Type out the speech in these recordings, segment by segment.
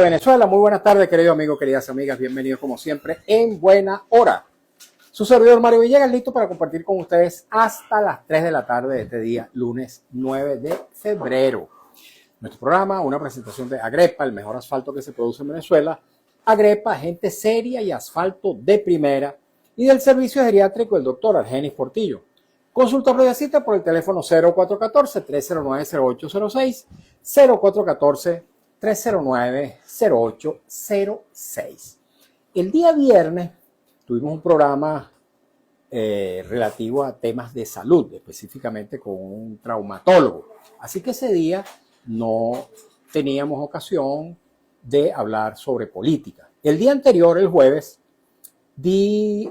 Venezuela, muy buenas tardes, queridos amigos, queridas amigas, bienvenidos como siempre en Buena Hora. Su servidor Mario Villegas, listo para compartir con ustedes hasta las 3 de la tarde de este día, lunes 9 de febrero. Nuestro programa, una presentación de Agrepa, el mejor asfalto que se produce en Venezuela. Agrepa, gente seria y asfalto de primera. Y del servicio geriátrico, el doctor Argenis Portillo. Consulta previa cita por el teléfono 0414-309-0806, 0414-309-0806. El día viernes tuvimos un programa relativo a temas de salud, específicamente con un traumatólogo. Así que ese día no teníamos ocasión de hablar sobre política. El día anterior, el jueves, di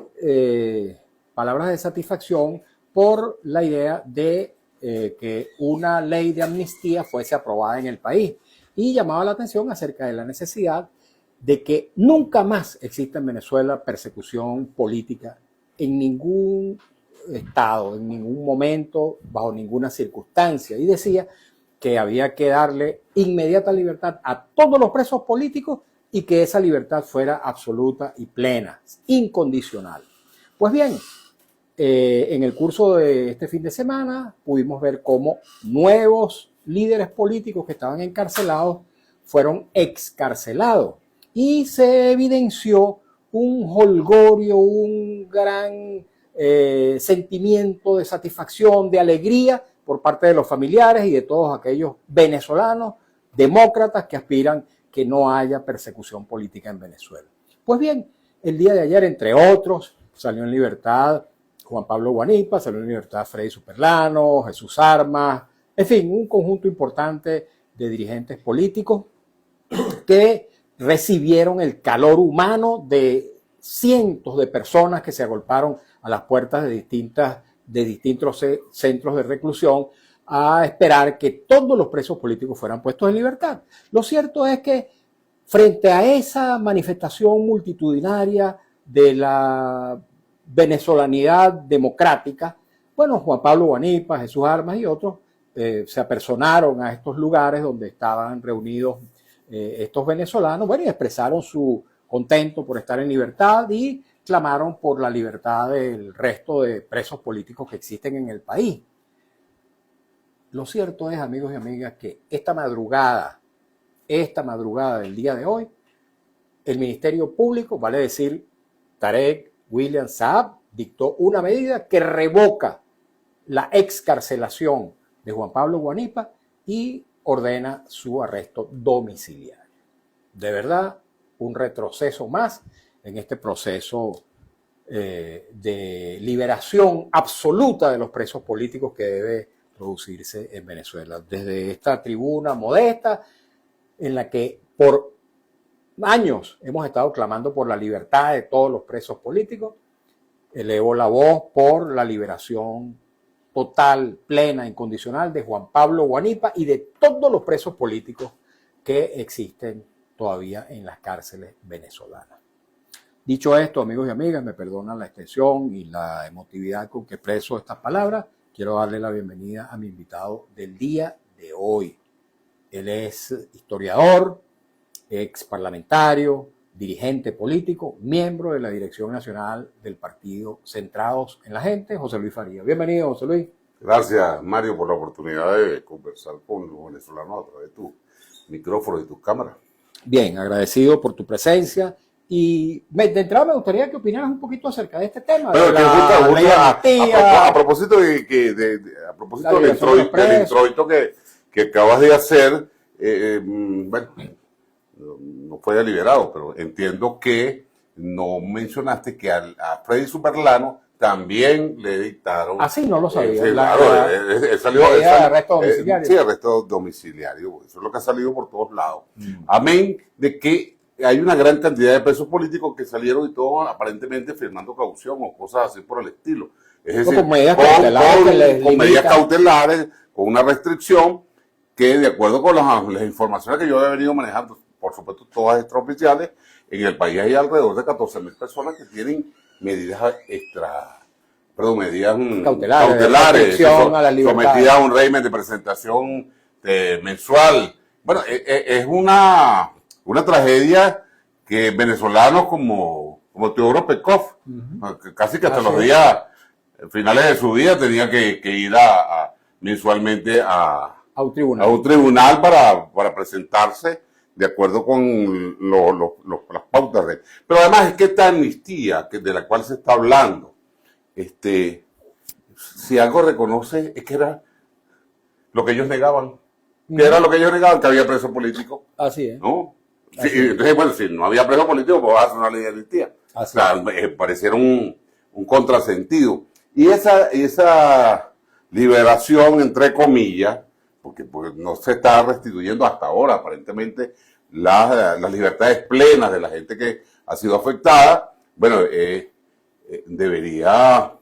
palabras de satisfacción por la idea de que una ley de amnistía fuese aprobada en el país y llamaba la atención acerca de la necesidad de que nunca más exista en Venezuela persecución política en ningún estado, en ningún momento, bajo ninguna circunstancia. Y decía que había que darle inmediata libertad a todos los presos políticos y que esa libertad fuera absoluta y plena, incondicional. Pues bien, en el curso de este fin de semana pudimos ver cómo nuevos líderes políticos que estaban encarcelados fueron excarcelados y se evidenció un jolgorio, un gran sentimiento de satisfacción, de alegría por parte de los familiares y de todos aquellos venezolanos demócratas que aspiran que no haya persecución política en Venezuela. Pues bien, el día de ayer, entre otros, salió en libertad Juan Pablo Guanipa, salió en libertad Freddy Superlano, Jesús Armas, en fin, un conjunto importante de dirigentes políticos que recibieron el calor humano de cientos de personas que se agolparon a las puertas de distintos centros de reclusión a esperar que todos los presos políticos fueran puestos en libertad. Lo cierto es que frente a esa manifestación multitudinaria de la venezolanidad democrática, bueno, Juan Pablo Guanipa, Jesús Armas y otros se apersonaron a estos lugares donde estaban reunidos estos venezolanos, bueno, y expresaron su contento por estar en libertad y clamaron por la libertad del resto de presos políticos que existen en el país. Lo cierto es, amigos y amigas, que esta madrugada del día de hoy, el Ministerio Público, vale decir, Tarek William Saab, dictó una medida que revoca la excarcelación de Juan Pablo Guanipa y ordena su arresto domiciliario. De verdad, un retroceso más en este proceso de liberación absoluta de los presos políticos que debe producirse en Venezuela. Desde esta tribuna modesta en la que por años hemos estado clamando por la libertad de todos los presos políticos, elevo la voz por la liberación total, plena, incondicional de Juan Pablo Guanipa y de todos los presos políticos que existen todavía en las cárceles venezolanas. Dicho esto, amigos y amigas, me perdonan la extensión y la emotividad con que expreso estas palabras. Quiero darle la bienvenida a mi invitado del día de hoy. Él es historiador, ex parlamentario, dirigente político, miembro de la Dirección Nacional del Partido Centrados en la Gente, José Luis Farías. Bienvenido, José Luis. Gracias, Mario, por la oportunidad de conversar con los venezolanos a través de tu micrófono y tus cámaras. Bien, agradecido por tu presencia. Y de entrada me gustaría que opinaras un poquito acerca de este tema. Bueno, de a propósito del introito que acabas de hacer, bueno, no fue deliberado, pero entiendo que no mencionaste que a Freddy Superlano también le dictaron... Ah, sí, no lo sabía. Arresto domiciliario. Sí, arresto domiciliario. Eso es lo que ha salido por todos lados. Amén de que hay una gran cantidad de presos políticos que salieron y todos aparentemente firmando caución o cosas así por el estilo. Es decir, con medidas cautelares, con una restricción que, de acuerdo con las informaciones que yo he venido manejando, por supuesto todas extraoficiales, en el país hay alrededor de 14.000 personas que tienen medidas cautelares sometidas a un régimen de presentación mensual. Bueno, es una una tragedia que venezolanos como Teodoro Pekov, casi que hasta los días finales de su vida tenía que ir mensualmente a un tribunal para presentarse de acuerdo con las pautas de... Pero además es que esta amnistía de la cual se está hablando, si algo reconoce es que era lo que ellos negaban. Que era lo que ellos negaban, que había preso político. Así es. ¿No? Sí, entonces, bueno, si no había preso político, pues vas a hacer una ley de amnistía. O sea, pareciera un contrasentido. Y esa liberación, entre comillas, porque no se está restituyendo hasta ahora, aparentemente, las libertades plenas de la gente que ha sido afectada, bueno, debería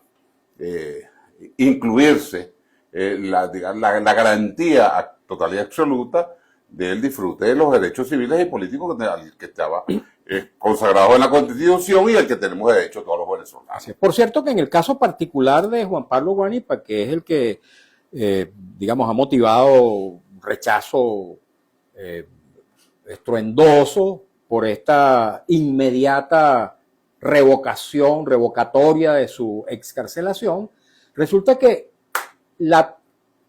incluirse la garantía total y absoluta del disfrute de los derechos civiles y políticos que estaba consagrado en la Constitución y al que tenemos derecho todos los venezolanos. Por cierto que en el caso particular de Juan Pablo Guanipa, que es el que, digamos, ha motivado un rechazo estruendoso por esta inmediata revocatoria de su excarcelación, resulta que la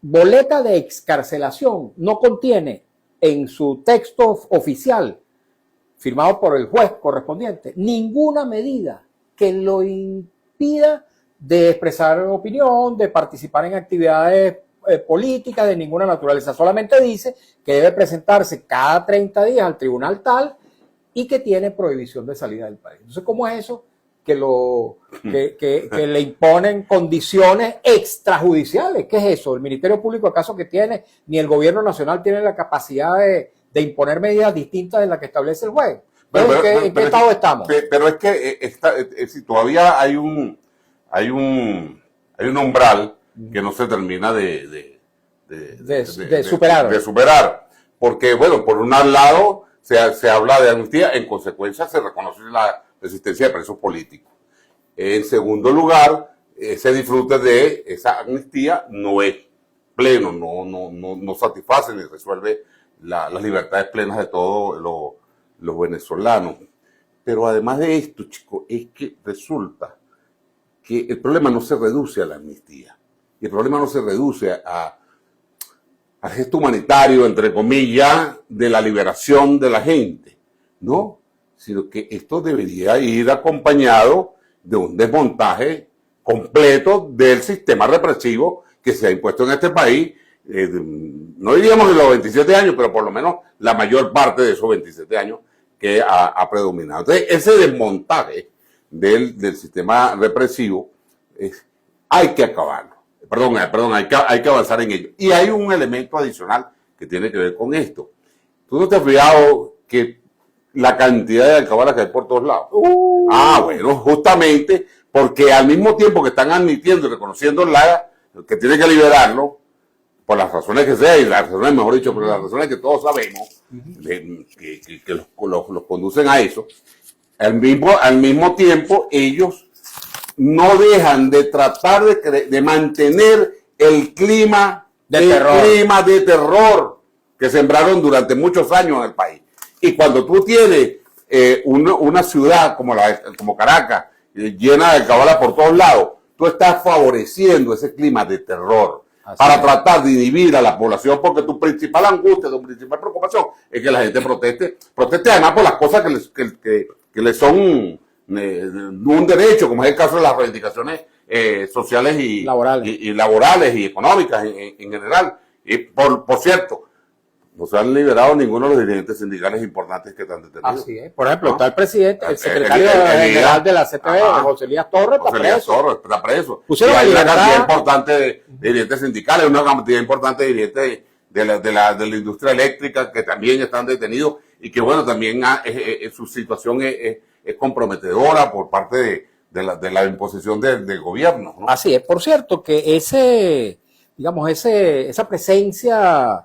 boleta de excarcelación no contiene en su texto oficial, firmado por el juez correspondiente, ninguna medida que lo impida de expresar opinión, de participar en actividades políticas de ninguna naturaleza. Solamente dice que debe presentarse cada 30 días al tribunal tal y que tiene prohibición de salida del país. Entonces, ¿cómo es eso? Que le imponen condiciones extrajudiciales. ¿Qué es eso? ¿El Ministerio Público acaso que tiene, ni el gobierno nacional tiene la capacidad de imponer medidas distintas de las que establece el juez? ¿En qué estado estamos? Pero es que si todavía hay un umbral que no se termina de superar. Porque, bueno, por un lado se habla de amnistía, en consecuencia se reconoce la existencia de presos políticos. En segundo lugar, ese disfrute de esa amnistía no es pleno, no satisface ni resuelve las libertades plenas de todos los venezolanos. Pero además de esto, chicos, es que resulta que el problema no se reduce a la amnistía. Y el problema no se reduce al gesto humanitario, entre comillas, de la liberación de la gente, ¿no? Sino que esto debería ir acompañado de un desmontaje completo del sistema represivo que se ha impuesto en este país, no diríamos en los 27 años, pero por lo menos la mayor parte de esos 27 años que ha predominado. Entonces, ese desmontaje del sistema represivo hay que acabarlo. Perdón, hay que avanzar en ello. Y hay un elemento adicional que tiene que ver con esto. ¿Tú no te has fijado que la cantidad de alcabalas que hay por todos lados? Bueno, justamente porque al mismo tiempo que están admitiendo y reconociendo que tiene que liberarlo, por las razones que sea, y las razones, mejor dicho, por las razones que todos sabemos, que los conducen a eso, al mismo tiempo ellos no dejan de tratar de mantener el clima de terror que sembraron durante muchos años en el país. Y cuando tú tienes una ciudad como Caracas, llena de alcabalas por todos lados, tú estás favoreciendo ese clima de terror para tratar de inhibir a la población, porque tu principal angustia, tu principal preocupación es que la gente proteste además por las cosas que les son un derecho, como es el caso de las reivindicaciones sociales y laborales y económicas en general. Y por cierto, no se han liberado ninguno de los dirigentes sindicales importantes que están detenidos. Así es. Por ejemplo, está el presidente, el secretario general de la CTV, José Elías Torres, está preso. Pusieron y hay una cantidad importante de dirigentes sindicales, una cantidad importante de dirigentes de la industria eléctrica que también están detenidos y que, bueno, también su situación es comprometedora por parte de la imposición del gobierno, ¿no? Así es. Por cierto, que esa presencia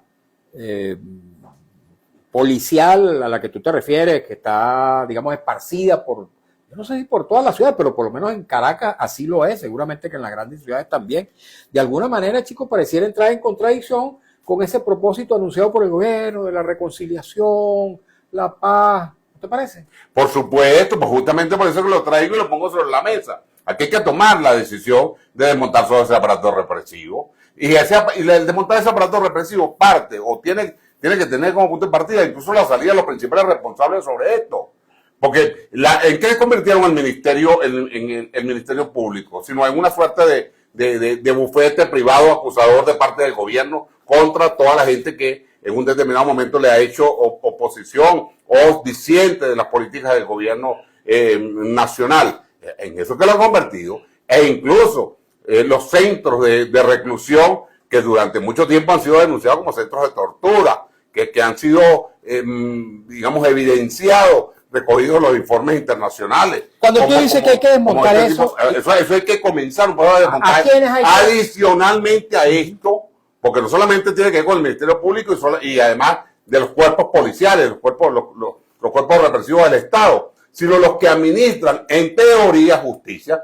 policial a la que tú te refieres, que está, digamos, esparcida yo no sé si por toda la ciudad, pero por lo menos en Caracas así lo es, seguramente que en las grandes ciudades también. De alguna manera, chicos, pareciera entrar en contradicción con ese propósito anunciado por el gobierno de la reconciliación, la paz. ¿No te parece? Por supuesto, pues justamente por eso que lo traigo y lo pongo sobre la mesa. Aquí hay que tomar la decisión de desmontar todo ese aparato represivo. Y el desmontar ese aparato represivo parte o tiene que tener como punto de partida incluso la salida de los principales responsables sobre esto. Porque ¿en qué convirtieron el ministerio en el ministerio público? Sino en una suerte de bufete privado acusador de parte del gobierno contra toda la gente que en un determinado momento le ha hecho oposición o disiente de las políticas del gobierno nacional. En eso que lo han convertido. E incluso los centros de reclusión que durante mucho tiempo han sido denunciados como centros de tortura, que han sido, digamos, evidenciados, recogidos los informes internacionales. Cuando tú dices que hay que desmontar eso hay que comenzar un poco a desmontar. Adicionalmente a esto, porque no solamente tiene que ver con el Ministerio Público y además de los cuerpos policiales, los cuerpos represivos del Estado, sino los que administran en teoría justicia,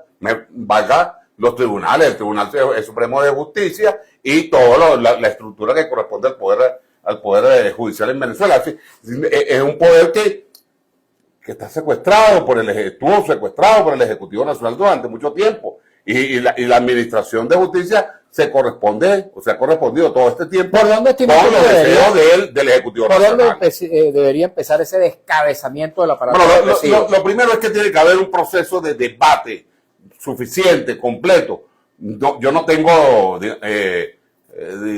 valga los tribunales, el Tribunal Supremo de Justicia y toda la estructura que corresponde al poder judicial en Venezuela. Es un poder que está secuestrado estuvo secuestrado por el Ejecutivo Nacional durante mucho tiempo. Y la Administración de Justicia se ha correspondido todo este tiempo con los deseos del Ejecutivo Nacional. ¿Por dónde debería empezar ese descabezamiento del aparato represivo? Lo primero es que tiene que haber un proceso de debate suficiente, completo. Yo no tengo,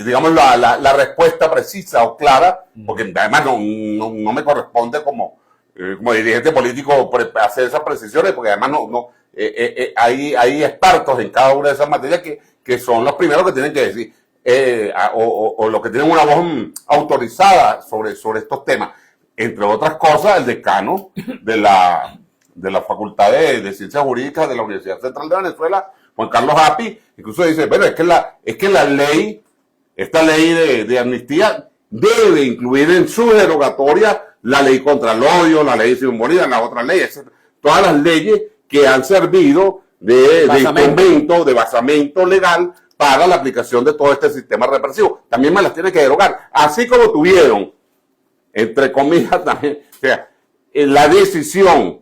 digamos, la respuesta precisa o clara, porque además no me corresponde como dirigente político hacer esas precisiones, porque además hay expertos en cada una de esas materias que son los primeros que tienen que decir, o los que tienen una voz autorizada sobre estos temas. Entre otras cosas, el decano de la Facultad de Ciencias Jurídicas de la Universidad Central de Venezuela, Juan Carlos Api, incluso dice, bueno, es que esta ley de amnistía debe incluir en su derogatoria la ley contra el odio, la ley de Simón Bolívar, las otras leyes, todas las leyes que han servido de instrumento, de basamento legal para la aplicación de todo este sistema represivo. También me las tiene que derogar, así como tuvieron, entre comillas también, o sea, la decisión,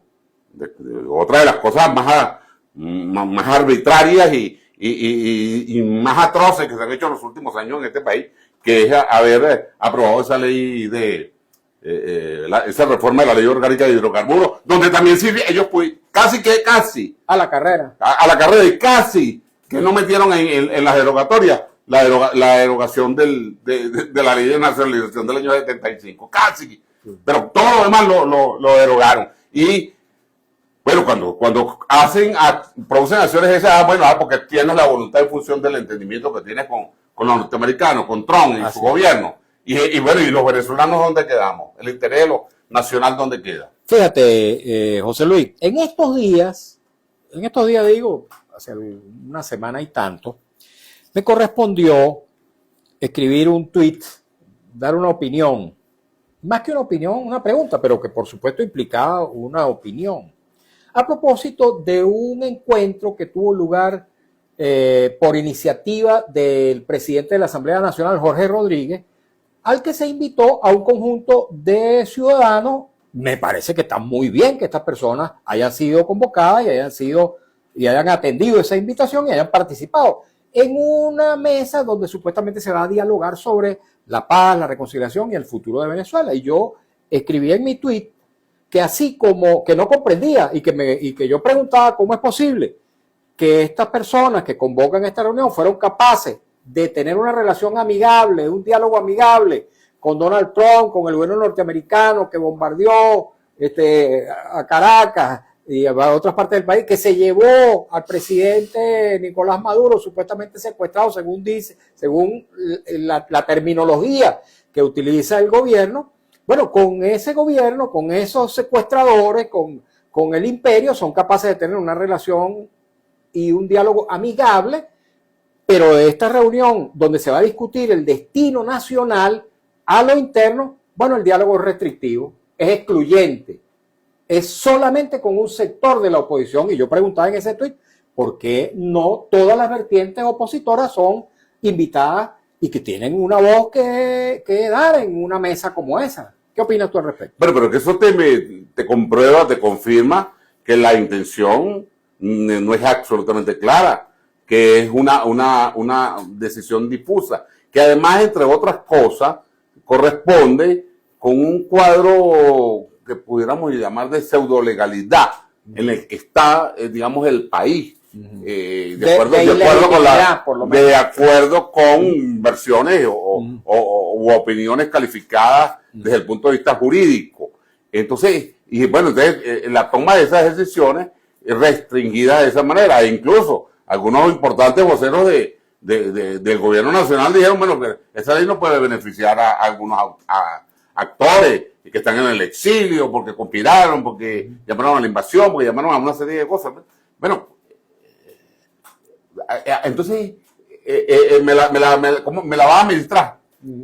otra de las cosas más arbitrarias y más atroces que se han hecho en los últimos años en este país, que es haber aprobado esa ley esa reforma de la ley orgánica de hidrocarburos, donde también sirve, ellos casi a la carrera y casi que no metieron en las derogatorias la derogación de la ley de nacionalización del año 75, casi, pero todo lo demás lo derogaron. Y bueno, cuando producen acciones esas, porque tienes la voluntad en función del entendimiento que tienes con los norteamericanos, con Trump y su gobierno. Y bueno, ¿y los venezolanos dónde quedamos? El interés nacional, ¿dónde queda? Fíjate, José Luis, en estos días digo, hace una semana y tanto, me correspondió escribir un tweet, dar una opinión, más que una opinión, una pregunta, pero que por supuesto implicaba una opinión, a propósito de un encuentro que tuvo lugar por iniciativa del presidente de la Asamblea Nacional, Jorge Rodríguez, al que se invitó a un conjunto de ciudadanos. Me parece que está muy bien que estas personas hayan sido convocadas y hayan atendido esa invitación y hayan participado en una mesa donde supuestamente se va a dialogar sobre la paz, la reconciliación y el futuro de Venezuela. Y yo escribí en mi tweet que así como que no comprendía y que yo preguntaba cómo es posible que estas personas que convocan esta reunión fueron capaces de tener una relación amigable, un diálogo amigable con Donald Trump, con el gobierno norteamericano que bombardeó a Caracas y a otras partes del país, que se llevó al presidente Nicolás Maduro supuestamente secuestrado, según la terminología que utiliza el gobierno. Bueno, con ese gobierno, con esos secuestradores, con el imperio, son capaces de tener una relación y un diálogo amigable. Pero de esta reunión donde se va a discutir el destino nacional a lo interno, bueno, el diálogo es restrictivo, es excluyente, es solamente con un sector de la oposición. Y yo preguntaba en ese tuit, ¿por qué no todas las vertientes opositoras son invitadas y que tienen una voz que dar en una mesa como esa? ¿Qué opinas tú al respecto? Pero que eso te comprueba, te confirma que la intención no es absolutamente clara, que es una decisión difusa, que además, entre otras cosas, corresponde con un cuadro que pudiéramos llamar de pseudolegalidad en el que está, digamos, el país. De acuerdo con versiones u opiniones calificadas desde el punto de vista jurídico. Entonces, la toma de esas decisiones es restringida de esa manera. E incluso algunos importantes voceros del gobierno nacional dijeron, bueno, que esa ley no puede beneficiar a algunos actores que están en el exilio, porque conspiraron, porque llamaron a la invasión, porque llamaron a una serie de cosas. Bueno, entonces me la vas a administrar.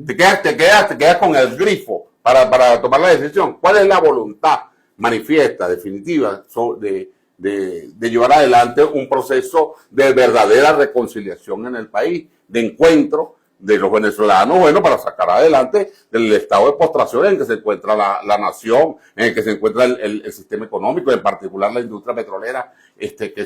Te quedas con el grifo para tomar la decisión. ¿Cuál es la voluntad manifiesta, definitiva, de llevar adelante un proceso de verdadera reconciliación en el país, de encuentro de los venezolanos, para sacar adelante del estado de postración en que se encuentra la nación, en el que se encuentra el sistema económico, en particular la industria petrolera, que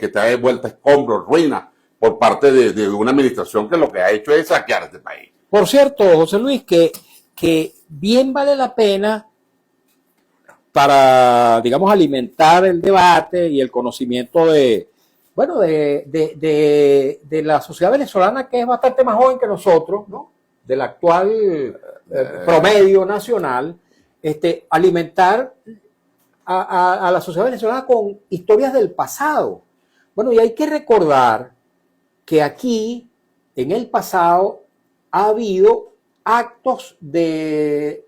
está de vuelta escombros, ruina, por parte de una administración que lo que ha hecho es saquear este país. Por cierto, José Luis, que bien vale la pena para, digamos, alimentar el debate y el conocimiento de la sociedad venezolana, que es bastante más joven que nosotros, ¿no? Del actual promedio nacional, alimentar a la sociedad venezolana con historias del pasado. Bueno, y hay que recordar que aquí, en el pasado, ha habido actos de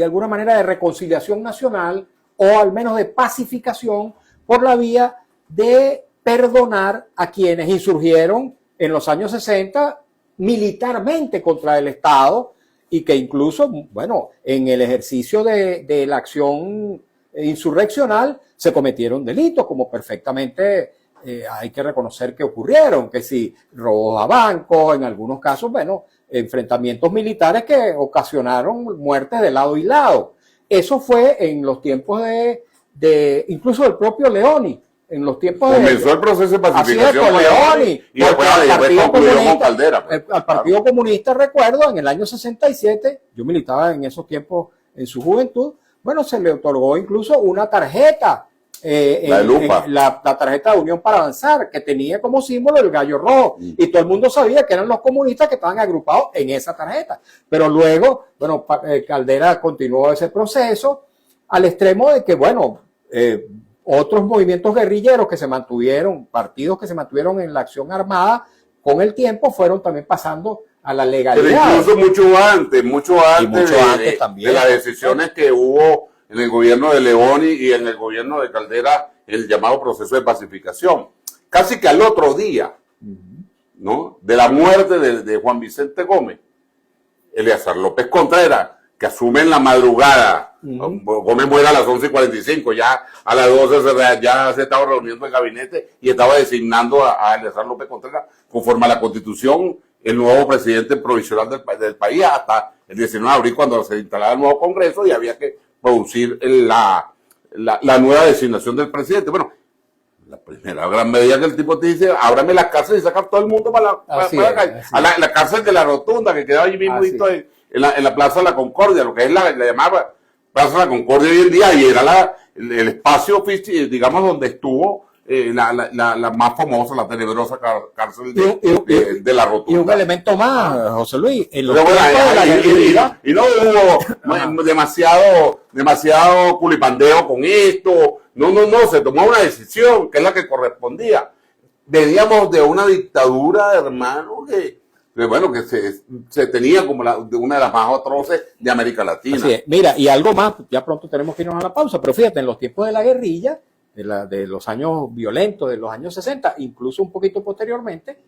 alguna manera de reconciliación nacional, o al menos de pacificación, por la vía de perdonar a quienes insurgieron en los años 60 militarmente contra el Estado, y que incluso, en el ejercicio de la acción insurreccional se cometieron delitos, como perfectamente hay que reconocer que ocurrieron, que si robos a bancos, en algunos casos, enfrentamientos militares que ocasionaron muertes de lado y lado. Eso fue en los tiempos de incluso del propio Leoni, en los tiempos comenzó el proceso de pacificación con Leoni, y después concluyó con Caldera. Al Partido Comunista, recuerdo, en el año 67, yo militaba en esos tiempos en su juventud, se le otorgó incluso una tarjeta, la tarjeta de Unión para Avanzar, que tenía como símbolo el gallo rojo, y todo el mundo sabía que eran los comunistas que estaban agrupados en esa tarjeta. Pero luego, Caldera continuó ese proceso al extremo de que, otros movimientos guerrilleros que se mantuvieron, partidos que se mantuvieron en la acción armada, con el tiempo fueron también pasando a la legalidad. Pero incluso mucho antes también, de las decisiones que hubo en el gobierno de Leoni y en el gobierno de Caldera, el llamado proceso de pacificación. Casi que al otro día, ¿no?, de la muerte de Juan Vicente Gómez, Eleazar López Contreras, que asume en la madrugada. Gómez muere a las 11:45, ya a las 12 ya se estaba reuniendo el gabinete y estaba designando a Eleazar López Contreras, conforme a la Constitución, el nuevo presidente provisional del país, hasta el 19 de abril, cuando se instalaba el nuevo Congreso y había que producir la nueva designación del presidente. La primera gran medida que el tipo te dice, ábrame la cárcel y sacar todo el mundo para la calle. La cárcel de la Rotunda, que quedaba allí mismo en la Plaza de la Concordia, lo que es la llamaba Plaza de la Concordia hoy en día, y era el espacio, digamos, donde estuvo la más famosa, la tenebrosa cárcel de la Rotunda. Y un elemento más, José Luis, en los y no hubo demasiado culipandeo con esto. No, se tomó una decisión que es la que correspondía. Veníamos de una dictadura, hermano, que se tenía como una de las más atroces de América Latina. Así es. Mira, y algo más, ya pronto tenemos que irnos a la pausa, pero fíjate, en los tiempos de la guerrilla, de los años violentos, de los años 60, incluso un poquito posteriormente,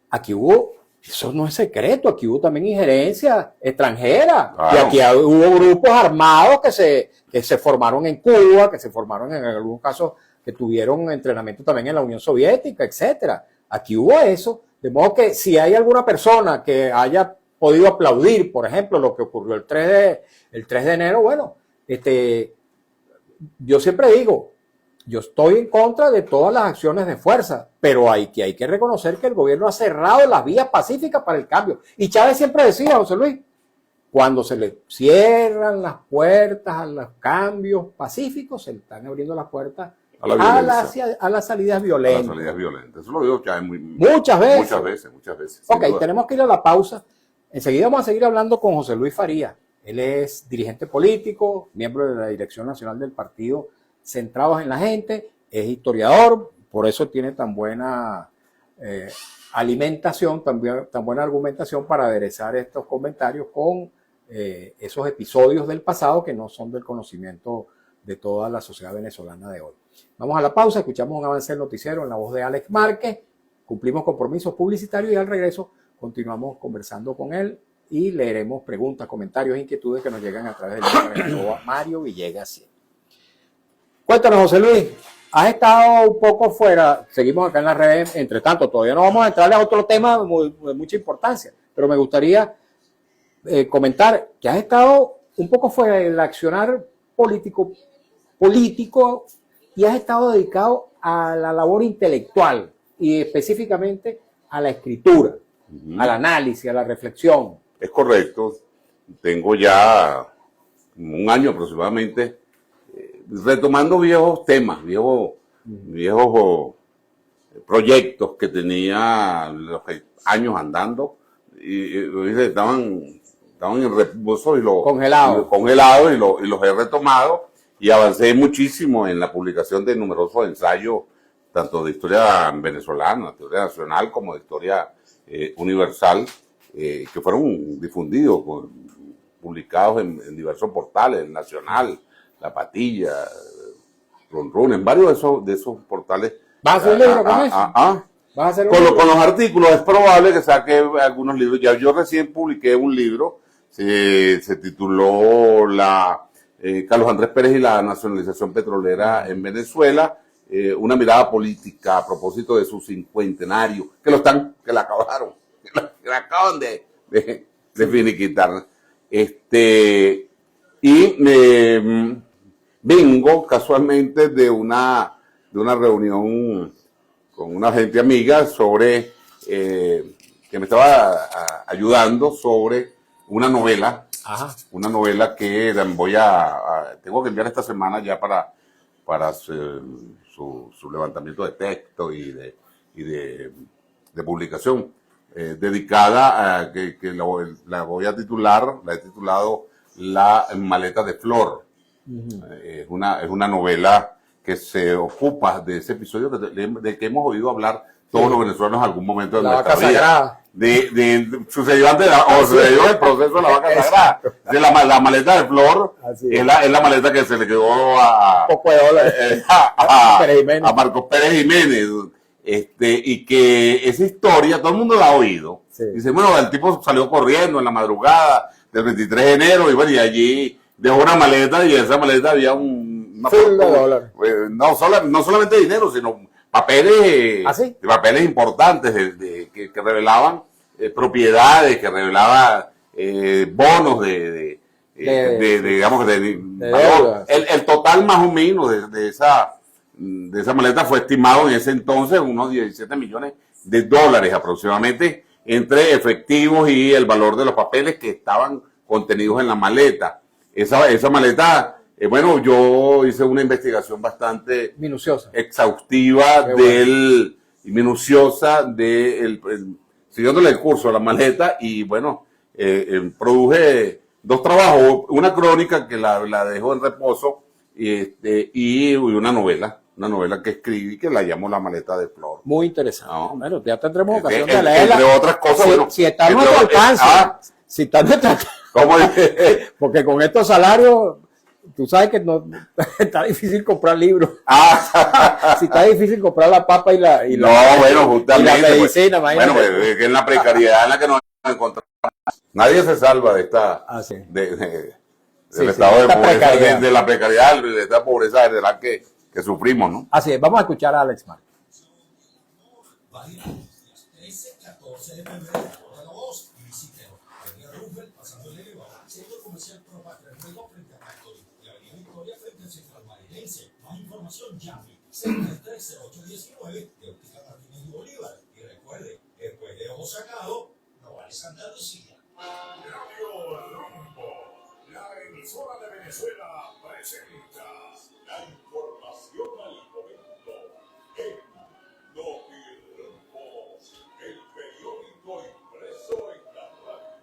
aquí hubo, eso no es secreto, aquí hubo también injerencia extranjera, claro. Y aquí hubo grupos armados que se formaron en Cuba, que se formaron en algunos casos que tuvieron entrenamiento también en la Unión Soviética, etcétera. Aquí hubo eso, de modo que si hay alguna persona que haya podido aplaudir, por ejemplo, lo que ocurrió el 3 de enero. Bueno, yo siempre digo, yo estoy en contra de todas las acciones de fuerza, pero hay que reconocer que el gobierno ha cerrado las vías pacíficas para el cambio. Y Chávez siempre decía, José Luis, cuando se le cierran las puertas a los cambios pacíficos, se le están abriendo las puertas a las salidas violentas. A las salidas violentas. Eso lo digo Chávez muchas veces. Muchas veces. Ok, tenemos que ir a la pausa. Enseguida vamos a seguir hablando con José Luis Farías. Él es dirigente político, miembro de la Dirección Nacional del Partido Centrados en la Gente, es historiador, por eso tiene tan buena alimentación, tan buena argumentación para aderezar estos comentarios con esos episodios del pasado que no son del conocimiento de toda la sociedad venezolana de hoy. Vamos a la pausa, escuchamos un avance del noticiero en la voz de Alex Márquez, cumplimos compromisos publicitarios y al regreso continuamos conversando con él y leeremos preguntas, comentarios, inquietudes que nos llegan a través del Mario Villegas 100. Cuéntanos, José Luis, has estado un poco fuera, seguimos acá en las redes, entre tanto, todavía no vamos a entrarle a otro tema de mucha importancia, pero me gustaría comentar que has estado un poco fuera del accionar político y has estado dedicado a la labor intelectual y específicamente a la escritura, al análisis, a la reflexión. Es correcto. Tengo ya un año aproximadamente retomando viejos temas, viejos proyectos que tenía los años andando y estaban en reposo y congelados y los he retomado y avancé muchísimo en la publicación de numerosos ensayos, tanto de historia venezolana, de historia nacional, como de historia universal, que fueron difundidos, publicados en diversos portales, el Nacional, La Patilla, Run, en varios de esos portales. ¿Vas a hacer un libro con eso? ¿Vas a hacer un libro? Con los artículos es probable que saque algunos libros. Ya yo recién publiqué un libro, se tituló Carlos Andrés Pérez y la nacionalización petrolera en Venezuela, una mirada política a propósito de su cincuentenario, que la acaban de finiquitar. Y vengo casualmente de una reunión con una gente amiga sobre que me estaba ayudando sobre una novela. Ajá. Una novela que tengo que enviar esta semana ya para su levantamiento de texto y de publicación, dedicada a que la he titulado La maleta de Flor. Es una novela que se ocupa de ese episodio del que hemos oído hablar todos los venezolanos en algún momento de nuestra vida. Sucedió antes sucedió el proceso de la vaca sagrada. De la maleta de Flor es la maleta que se le quedó a Marcos Pérez Jiménez. Y que esa historia todo el mundo la ha oído. Sí. Dice, bueno, el tipo salió corriendo en la madrugada del 23 de enero y bueno, y allí dejó una maleta y en esa maleta había una $1 no solamente dinero, sino papeles, papeles importantes que revelaban propiedades, que revelaban bonos de valor. El total más o menos de esa maleta fue estimado en ese entonces unos $17 millones aproximadamente, entre efectivos y el valor de los papeles que estaban contenidos en la maleta. Esa maleta, bueno, yo hice una investigación bastante minuciosa, exhaustiva siguiéndole el curso a la maleta y bueno, produje 2 trabajos, una crónica que la dejo en reposo y una novela que escribí que la llamo La maleta de Flor. Muy interesante. No. Bueno, ya tendremos ocasión de leerla. Entre otras cosas, si está a nuestro alcance. Si está a nuestro alcance. ¿Cómo porque con estos salarios, tú sabes que no está difícil comprar libros. Si está difícil comprar la papa y la medicina, bueno, que en la precariedad en la que nos encontramos, nadie se salva de esta del estado de pobreza, de la precariedad, de esta pobreza general que sufrimos, ¿no? Así es, vamos a escuchar a Alex Márquez. 13, 14 de febrero, Más información llame 633-0819 de Óptica Martínez y Bolívar. Y recuerde, después de ojo sacado, no vale Santa Lucía. Radio Rumbo, la emisora de Venezuela, presenta la información al momento en Notirumbo, el periódico impreso en la radio.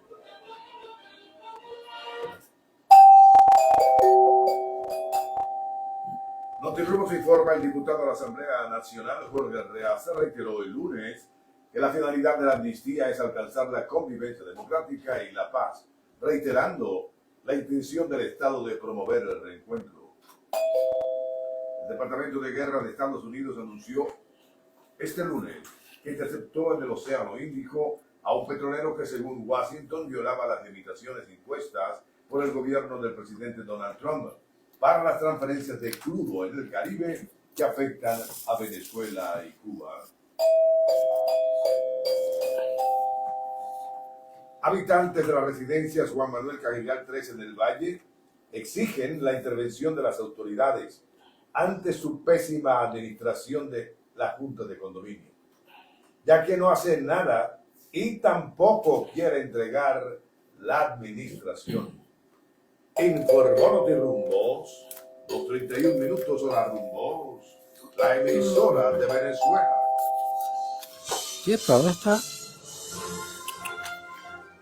Notirumbo se informa, el diputado de la Asamblea Nacional, Jorge Arreaza, reiteró el lunes que la finalidad de la amnistía es alcanzar la convivencia democrática y la paz, reiterando la intención del Estado de promover el reencuentro. El Departamento de Guerra de Estados Unidos anunció este lunes que interceptó en el Océano Índico a un petrolero que, según Washington, violaba las limitaciones impuestas por el gobierno del presidente Donald Trump para las transferencias de crudo en el Caribe que afectan a Venezuela y Cuba. Habitantes de las residencias Juan Manuel Cajigal 3 en el Valle exigen la intervención de las autoridades ante su pésima administración de la Junta de Condominio, ya que no hace nada y tampoco quiere entregar la administración. Informó Notirumbos, los 31 minutos hora Rumbos, la emisora de Venezuela. Cierto, ¿dónde está?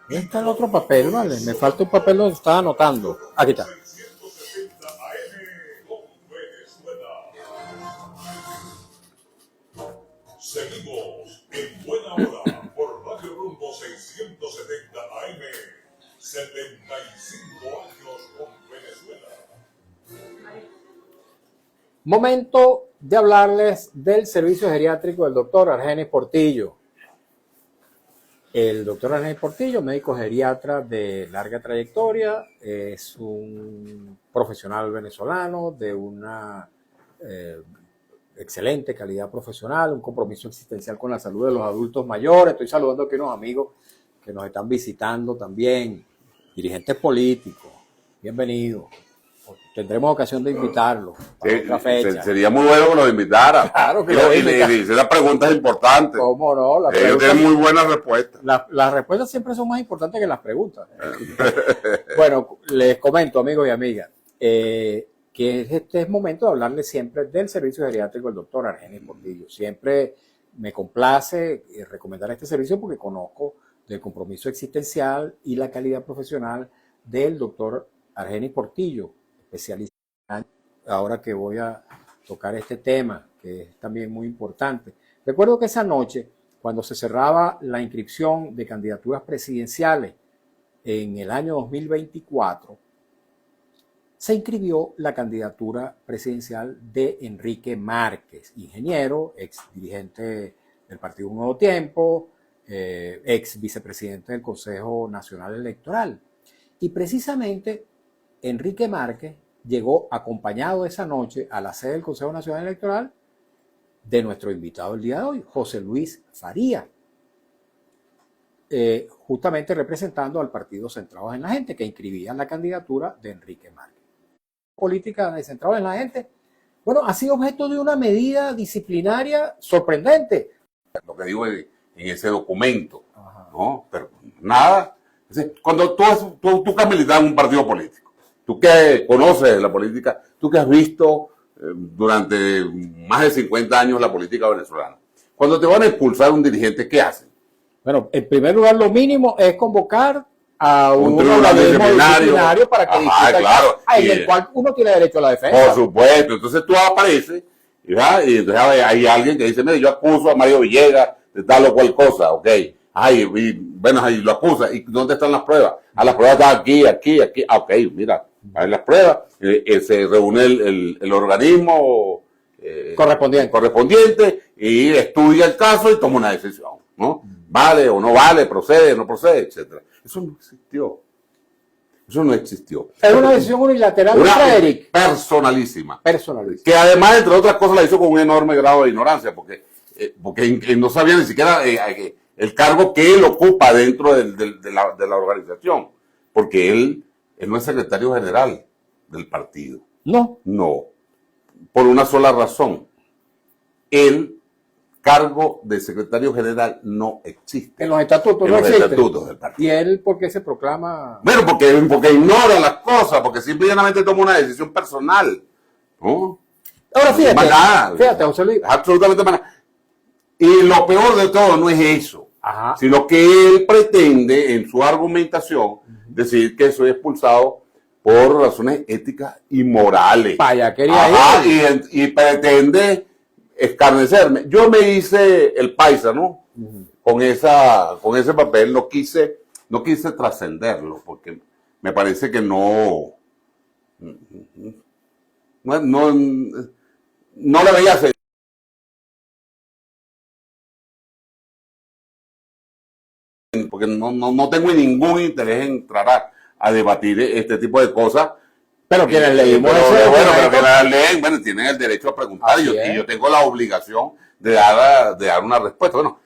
¿Dónde está el otro papel, vale? Me falta un papel donde estaba anotando. Aquí está. 670 AM con Venezuela. Seguimos en buena hora por Radio Rumbo 670 AM. 75 años con Venezuela. Momento de hablarles del servicio geriátrico del doctor Argenis Portillo. El doctor Argenis Portillo, médico geriatra de larga trayectoria, es un profesional venezolano de una excelente calidad profesional, un compromiso existencial con la salud de los adultos mayores. Estoy saludando aquí a unos amigos que nos están visitando también, dirigentes políticos. Bienvenidos. Tendremos ocasión de invitarlos para otra fecha. Sería muy bueno que los invitara. Claro que y le hiciera preguntas importantes. ¿Cómo no? Ellos tienen muy buenas respuestas. Las respuestas siempre son más importantes que las preguntas. Bueno, les comento, amigos y amigas, que este es momento de hablarles siempre del servicio geriátrico del doctor Argenis Portillo. Siempre me complace recomendar este servicio porque conozco del compromiso existencial y la calidad profesional del doctor Argenis Portillo, especialista. Ahora que voy a tocar este tema, que es también muy importante. Recuerdo que esa noche, cuando se cerraba la inscripción de candidaturas presidenciales en el año 2024, se inscribió la candidatura presidencial de Enrique Márquez, ingeniero, ex dirigente del Partido Un Nuevo Tiempo, ex vicepresidente del Consejo Nacional Electoral. Y precisamente Enrique Márquez llegó acompañado esa noche a la sede del Consejo Nacional Electoral de nuestro invitado el día de hoy, José Luis Faría, justamente representando al Partido Centrados en la Gente, que inscribía la candidatura de Enrique Márquez. Política de Centrados en la Gente, bueno, ha sido objeto de una medida disciplinaria sorprendente. Lo que digo en ese documento, ¿no? Pero nada. Cuando tú que has militado en un partido político, tú que conoces la política, tú que has visto durante más de 50 años la política venezolana, cuando te van a expulsar un dirigente, ¿qué hacen? Bueno, en primer lugar, lo mínimo es convocar a un tribunal disciplinario para que discuta claro. en el cual uno tiene derecho a la defensa. Por supuesto. Entonces tú apareces y entonces hay alguien que dice, mire, yo acuso a Mario Villegas de tal o cual cosa, ok. Bueno, ahí lo acusa. ¿Y dónde están las pruebas? Las pruebas están aquí. Ok, mira, hay las pruebas. Se reúne el organismo correspondiente y estudia el caso y toma una decisión, ¿no? Vale o no vale, procede o no procede, etcétera. Eso no existió. Es una decisión unilateral de Frederick. Personalísima. Personalísima. Que además, entre otras cosas, la hizo con un enorme grado de ignorancia, porque no sabía ni siquiera el cargo que él ocupa dentro de la organización. Porque él no es secretario general del partido. No. por una sola razón. El cargo de secretario general no existe. En los estatutos En no los existe. estatutos del partido. ¿Y él por qué se proclama? Bueno, porque ignora las cosas, porque simplemente toma una decisión personal. ¿No? Ahora fíjate, Más nada. fíjate, José Luis. Absolutamente más nada. Y lo peor de todo no es eso, Ajá. sino que él pretende en su argumentación decir que soy expulsado por razones éticas y morales. Vaya, quería Ajá, ir. y pretende escarnecerme. Yo me hice el paisa, ¿no? Con ese papel no quise trascenderlo, porque me parece que no le veía sentido. Porque no tengo ningún interés en entrar a debatir este tipo de cosas. Pero quienes leímos Pero, ese bueno, documento, pero que la leen, bueno, tienen el derecho a preguntar Así y es. yo tengo la obligación de dar una respuesta. Bueno,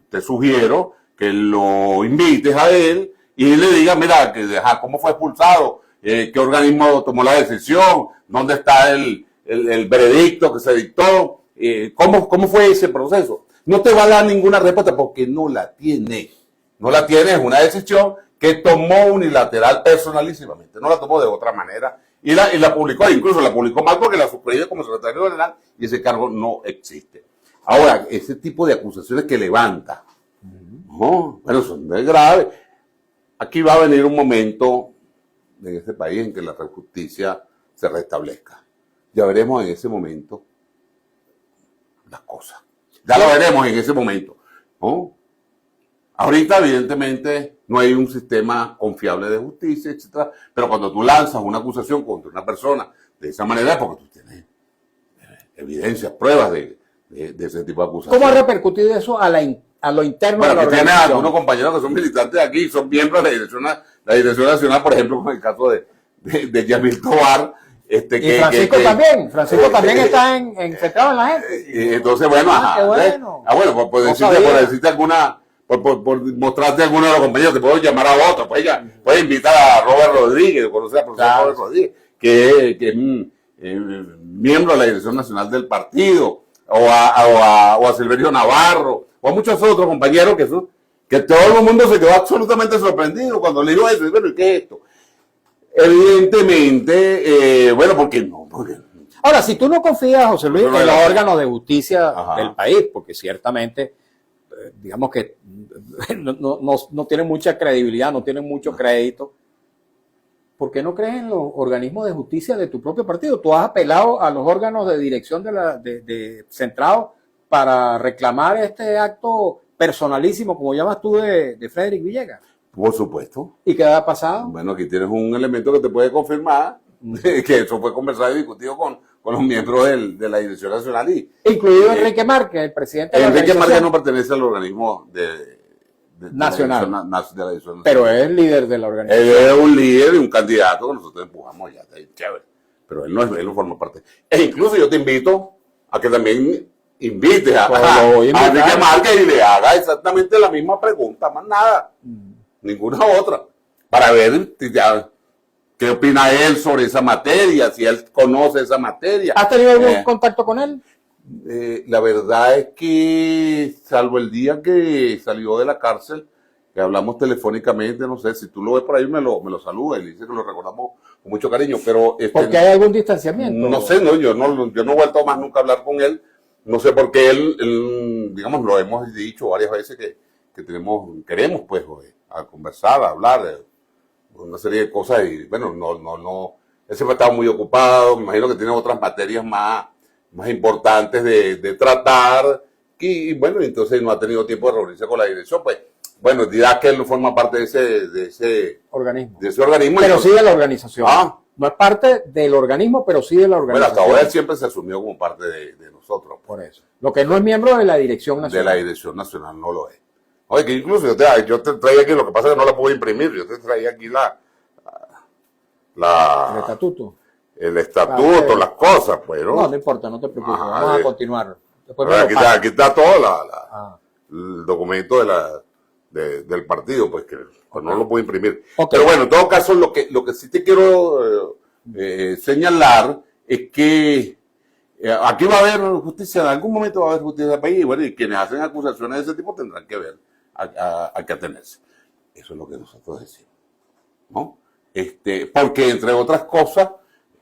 te sugiero que lo invites a él y le digas, mira, cómo fue expulsado, qué organismo tomó la decisión, dónde está el veredicto que se dictó, cómo fue ese proceso. No te va a dar ninguna respuesta porque no la tiene. No la tiene, es una decisión que tomó unilateral personalísimamente, no la tomó de otra manera y la publicó, incluso la publicó mal porque la suscribe como secretario general y ese cargo no existe. Ahora, ese tipo de acusaciones que levanta, no, bueno, son muy graves. Aquí va a venir un momento en este país en que la justicia se restablezca. Ya veremos en ese momento las cosas. Ya lo veremos en ese momento, ¿no? Ahorita, evidentemente, no hay un sistema confiable de justicia, etcétera, pero cuando tú lanzas una acusación contra una persona de esa manera, es porque tú tienes evidencias, pruebas de ese tipo de acusaciones. ¿cómo ha repercutido eso a lo interno Bueno, de la que tienes organización? algunos compañeros que son militantes de aquí, son miembros de la dirección nacional, por ejemplo, con el caso de Yamil Tobar. Y Francisco también. Francisco también está enfrentado en la gente. Entonces, bueno, qué bueno. Bueno, por No decirte, sabía. por decirte alguna, por mostrarte a alguno de los compañeros, te puedo llamar a otro, puedes invitar a Robert Rodríguez, conocer al profesor Claro. Robert Rodríguez, que es un miembro de la dirección nacional del partido, o a Silverio Navarro, o a muchos otros compañeros que todo el mundo se quedó absolutamente sorprendido cuando le dijo eso. Y bueno, ¿y qué es esto? Evidentemente, bueno, ¿por qué no? Ahora, si tú no confías, José Luis, Pero en no, los órganos de justicia Ajá. del país, porque ciertamente, digamos que no tienen mucha credibilidad, no tienen mucho crédito, ¿por qué no crees en los organismos de justicia de tu propio partido? Tú has apelado a los órganos de dirección de centrado para reclamar este acto personalísimo, como llamas tú, de Frederick Villegas. Por supuesto. ¿Y qué ha pasado? Bueno, aquí tienes un elemento que te puede confirmar que eso fue conversado y discutido con los miembros de la Dirección Nacional. Incluido Enrique Márquez, el presidente de la Enrique organización. Márquez no pertenece al organismo Nacional. de la Dirección Nacional. Pero es el líder de la Él organización. es un líder y un candidato que nosotros empujamos ya, está ahí, chévere. Pero él no forma parte. E incluso yo te invito a que también invites a Pues lo voy a invitar. Enrique Márquez y le haga exactamente la misma pregunta, más nada. Ninguna otra. Para ver qué opina él sobre esa materia, si él conoce esa materia. ¿Has tenido algún contacto con él? La verdad es que, salvo el día que salió de la cárcel, que hablamos telefónicamente, no sé, si tú lo ves por ahí me lo saluda y le dice que lo recordamos con mucho cariño, pero Porque hay algún distanciamiento. no sé, yo no he vuelto más nunca a hablar con él, no sé por qué él, digamos, lo hemos dicho varias veces que queremos pues a conversar, a hablar, una serie de cosas y bueno, él siempre ha estado muy ocupado, me imagino que tiene otras materias más importantes de tratar y bueno, entonces no ha tenido tiempo de reunirse con la dirección, pues bueno, dirá que él no forma parte de ese organismo. organismo. Pero entonces, sí de la organización. Ah. No es parte del organismo, pero sí de la bueno, organización. hasta ahora él siempre se asumió como parte de nosotros, Por eso. Lo que no es miembro de la dirección de nacional. la dirección nacional no lo es. Oye, que incluso yo te traía aquí, lo que pasa es que no la puedo imprimir, yo te traía aquí El estatuto. el estatuto, las cosas, pues, ¿no? No importa, no te preocupes. Ajá, Vamos a continuar. Después Pero me lo pasas. aquí está todo Ah. el documento del partido, pues que pues no lo puedo imprimir. Ok. Pero bueno, en todo caso, lo que sí te quiero señalar es que Aquí va a haber justicia, en algún momento va a haber justicia en el país, y bueno, y quienes hacen acusaciones de ese tipo tendrán que ver a qué atenerse. Eso es lo que nosotros decimos, ¿no? Porque, entre otras cosas,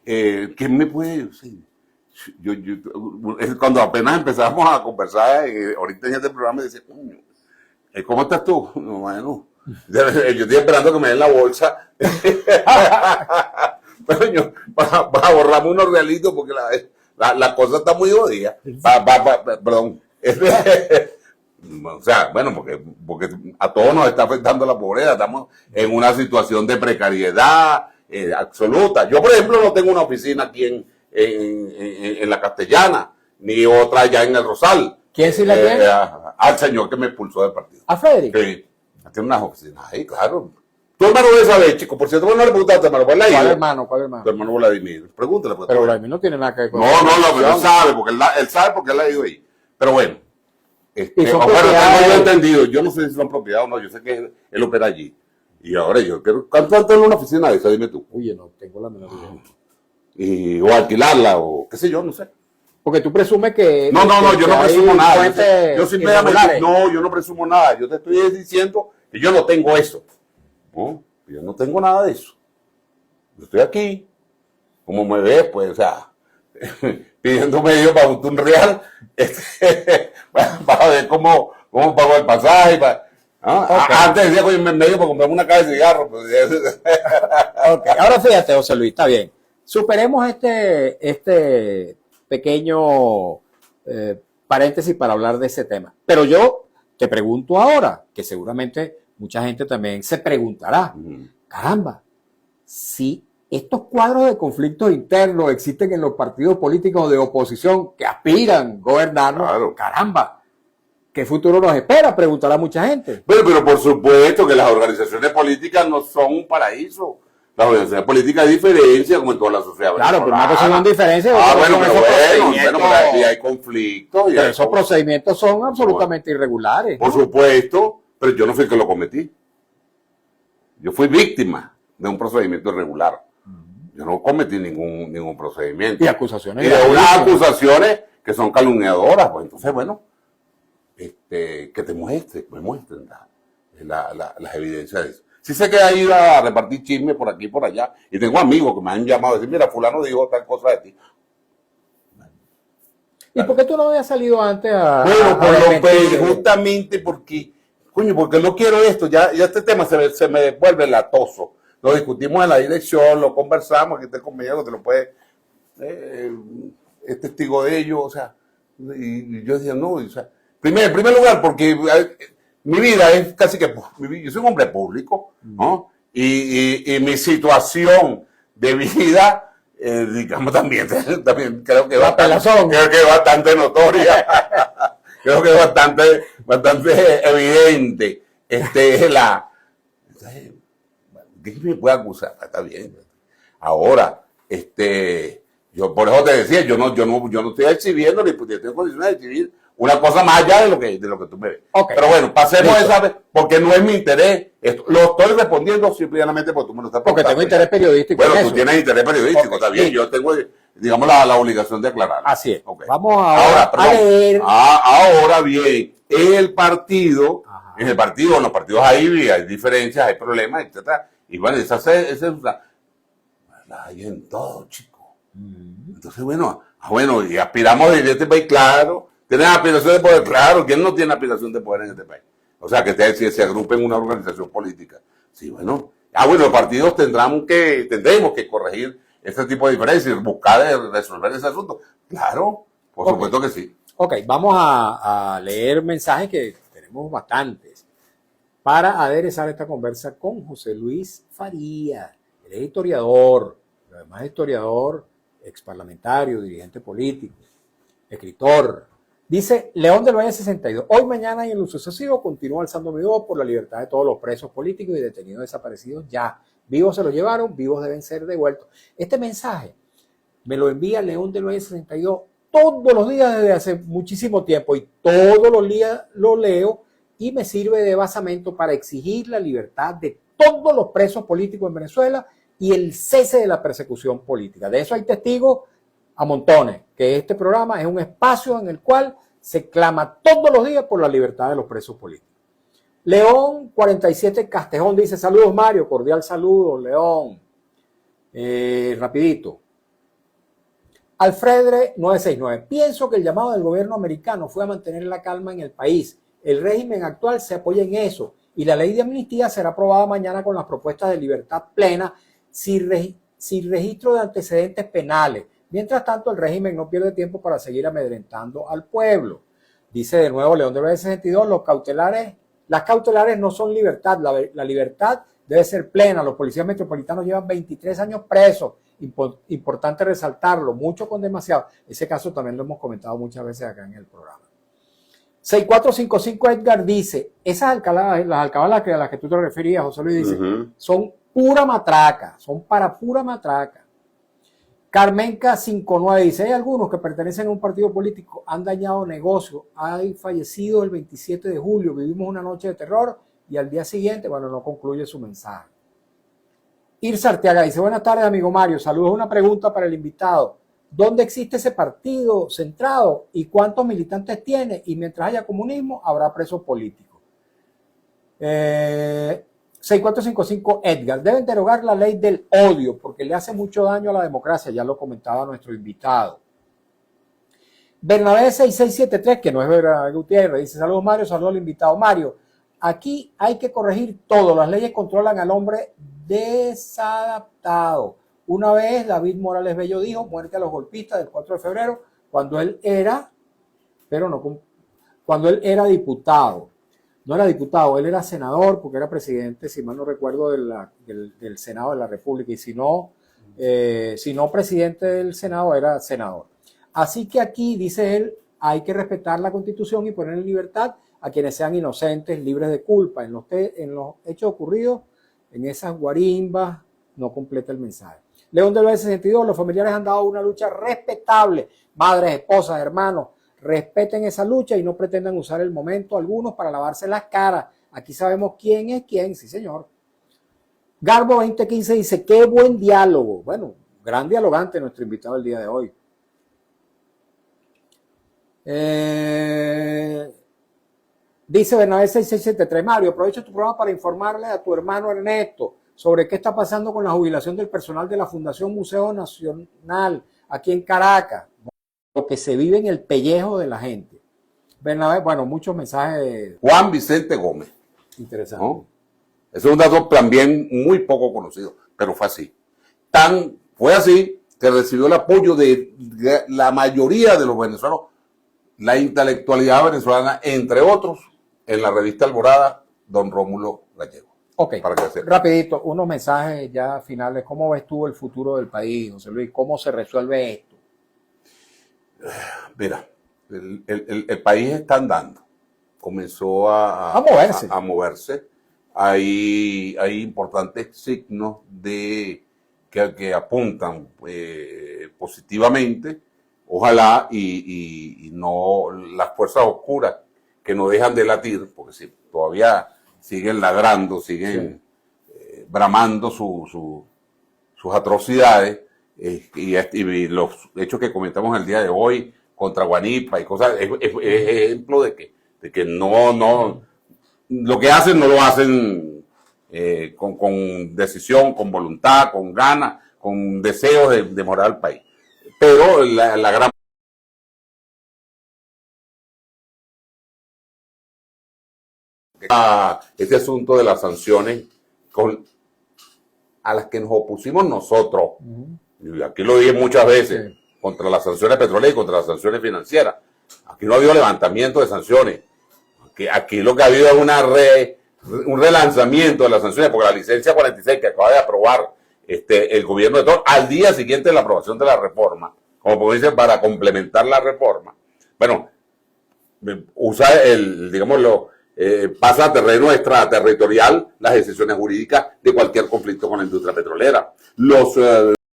¿quién me puede...? Sí, cuando apenas empezamos a conversar, ahorita en este programa, decía, coño, ¿cómo estás tú? No, bueno, yo estoy esperando que me den la bolsa coño, para borrarme unos realitos, porque la cosa está muy jodida. Perdón. O sea, bueno, porque a todos nos está afectando la pobreza, estamos en una situación de precariedad absoluta. Yo, por ejemplo, no tengo una oficina aquí en la Castellana, ni otra allá en el Rosal. ¿Quién sí la tiene? Al señor que me expulsó del partido. ¿A Federico? Sí, tiene unas oficinas ahí, claro. Tu hermano debe saber, chico. Por cierto, no le preguntaste a tu hermano. ¿Cuál hermano? Tu hermano Vladimir. Pregúntale. Pero Vladimir no tiene nada que ver con No, pero él sabe, porque él sabe porque él ha ido ahí. Pero bueno. son Bueno, propiedades. tengo yo entendido. Yo no sé si son propiedades o no. Yo sé que él opera allí. Y ahora yo quiero... ¿Cuánto tiene una oficina de esa? Dime tú. Oye, no tengo la menor idea. O alquilarla, o qué sé yo, no sé. Porque tú presumes que... No, yo no presumo nada. Yo simplemente... irregulares. No, yo no presumo nada. Yo te estoy diciendo que yo no tengo eso. ¿No? Yo no tengo nada de eso. Yo estoy aquí, como me ves, pues, o sea, pidiendo medio para un real, para ver cómo pago el pasaje. Okay. Antes decía, oye, medio para comprarme una caja de cigarros. Pues, okay. Ahora fíjate, José Luis, está bien. Superemos este pequeño paréntesis para hablar de ese tema. Pero yo te pregunto ahora, que seguramente mucha gente también se preguntará, caramba, si estos cuadros de conflictos internos existen en los partidos políticos de oposición que aspiran a gobernarnos, claro. Caramba, ¿qué futuro nos espera? Preguntará mucha gente. Bueno, pero por supuesto que las organizaciones políticas no son un paraíso. Las organizaciones políticas hay diferencias, como en toda la sociedad. Claro, pero una cosa son diferencias. Bueno, pero ahí hay conflictos. Pero esos procedimientos son absolutamente irregulares. Por supuesto, pero yo no fui el que lo cometí. Yo fui víctima de un procedimiento irregular. Yo no cometí ningún procedimiento. Y acusaciones. Y de unas acusaciones que son calumniadoras. Pues entonces, bueno, que me muestren las evidencias de eso. Sí sé que ha ido a repartir chisme por aquí y por allá. Y tengo amigos que me han llamado a decir, mira, fulano dijo tal cosa de ti. ¿Y por qué tú no habías salido antes justamente porque, coño, porque no quiero esto. Ya este tema se me vuelve latoso. Lo discutimos en la dirección, lo conversamos, aquí está conmigo, te lo puede, es testigo de ello, o sea, y yo decía, no, o sea, en primer lugar, porque mi vida es casi que, yo soy un hombre público, ¿no? Y mi situación de vida, digamos, también creo que es bastante notoria, creo que es bastante evidente, ¿qué me puede acusar? Está bien. Ahora, yo por eso te decía, yo no estoy exhibiendo ni estoy en condiciones de exhibir una cosa más allá de lo que tú me ves. Okay. Pero bueno, pasemos esa vez, porque no es mi interés. Lo estoy respondiendo simplemente porque tú me lo estás preguntando. Porque tengo interés periodístico. Bueno, tú tienes interés periodístico, está bien. Yo tengo, digamos, la obligación de aclarar. Así es. Okay. Vamos a leer. Ahora bien, en los partidos hay diferencias, hay problemas, etcétera. Y bueno, esa es la hay en todo, chico. Entonces, bueno, y aspiramos en este país, claro. ¿Tienes aspiración de poder? Claro. ¿Quién no tiene aspiración de poder en este país? O sea, que se agrupen en una organización política. Sí, bueno. Los partidos tendremos que corregir este tipo de diferencias y buscar resolver ese asunto. Claro, por supuesto que sí. Ok, vamos a leer mensajes que tenemos bastantes para aderezar esta conversa con José Luis Farías. Él es historiador, pero además historiador, exparlamentario, dirigente político, escritor. Dice León del Valle 62, hoy, mañana y en lo sucesivo continúa alzando mi voz por la libertad de todos los presos políticos y detenidos desaparecidos ya. Vivos se los llevaron, vivos deben ser devueltos. Este mensaje me lo envía León del Valle 62 todos los días desde hace muchísimo tiempo y todos los días lo leo y me sirve de basamento para exigir la libertad de todos los presos políticos en Venezuela y el cese de la persecución política. De eso hay testigos a montones. que este programa es un espacio en el cual se clama todos los días por la libertad de los presos políticos. León 47 Castejón dice, saludos Mario, cordial saludo, León. Rapidito. Alfredre 969, pienso que el llamado del gobierno americano fue a mantener la calma en el país. El régimen actual se apoya en eso y la ley de amnistía será aprobada mañana con las propuestas de libertad plena sin registro de antecedentes penales. Mientras tanto, el régimen no pierde tiempo para seguir amedrentando al pueblo. Dice de nuevo León de 62, las cautelares no son libertad, la libertad debe ser plena. Los policías metropolitanos llevan 23 años presos. Importante resaltarlo, mucho con demasiado. Ese caso también lo hemos comentado muchas veces acá en el programa. 6455 Edgar dice, esas alcabalas, las alcabalas a las que tú te referías, José Luis, dice, son pura matraca, son para pura matraca. Carmenca 59 dice, hay algunos que pertenecen a un partido político, han dañado negocios, hay fallecido el 27 de julio, vivimos una noche de terror y al día siguiente, bueno, no concluye su mensaje. Irsa Arteaga dice, buenas tardes amigo Mario, saludos, una pregunta para el invitado. ¿Dónde existe ese partido centrado y cuántos militantes tiene? Y mientras haya comunismo, habrá presos políticos. 6455 Edgar, deben derogar la ley del odio porque le hace mucho daño a la democracia, ya lo comentaba nuestro invitado. Bernabé 6673, que no es Bernabé Gutiérrez, dice, saludos Mario, saludos al invitado. Mario, aquí hay que corregir todo, las leyes controlan al hombre desadaptado. Una vez David Morales Bello dijo, muerte a los golpistas del 4 de febrero, cuando él era diputado. No era diputado, él era senador porque era presidente, si mal no recuerdo, del Senado de la República. Y si no presidente del Senado, era senador. Así que aquí, dice él, hay que respetar la Constitución y poner en libertad a quienes sean inocentes, libres de culpa. En los hechos ocurridos, en esas guarimbas, no completa el mensaje. León del 62, los familiares han dado una lucha respetable. Madres, esposas, hermanos, respeten esa lucha y no pretendan usar el momento algunos para lavarse las caras. Aquí sabemos quién es quién, sí señor. Garbo 2015 dice, qué buen diálogo. Bueno, gran dialogante nuestro invitado el día de hoy. Dice Bernabé 6673, Mario, aprovecho tu programa para informarle a tu hermano Ernesto sobre qué está pasando con la jubilación del personal de la Fundación Museo Nacional aquí en Caracas, lo que se vive en el pellejo de la gente. Bernabé, bueno, muchos mensajes. Juan Vicente Gómez. Interesante. ¿No? Ese es un dato también muy poco conocido, pero fue así. Fue así que recibió el apoyo de la mayoría de los venezolanos, la intelectualidad venezolana, entre otros, en la revista Alborada, don Rómulo Gallego. Ok, rapidito, unos mensajes ya finales. ¿Cómo ves tú el futuro del país, José Luis? ¿Cómo se resuelve esto? Mira, el país está andando. Comenzó a moverse. Hay importantes signos que apuntan positivamente. Ojalá y no las fuerzas oscuras que no dejan de latir, porque si todavía siguen ladrando, siguen bramando sus atrocidades, y los hechos que comentamos el día de hoy contra Guanipa y cosas, es ejemplo de que no lo que hacen no lo hacen con decisión, con voluntad, con ganas, con deseos de mejorar al país. Pero la gran este asunto de las sanciones a las que nos opusimos nosotros, y aquí lo dije muchas veces, contra las sanciones petroleras y contra las sanciones financieras. Aquí no ha habido levantamiento de sanciones. Aquí lo que ha habido es un relanzamiento de las sanciones, porque la licencia 46 que acaba de aprobar el gobierno de Trump al día siguiente de la aprobación de la reforma, como dice, para complementar la reforma, bueno, usa pasa a terreno extraterritorial las decisiones jurídicas de cualquier conflicto con la industria petrolera.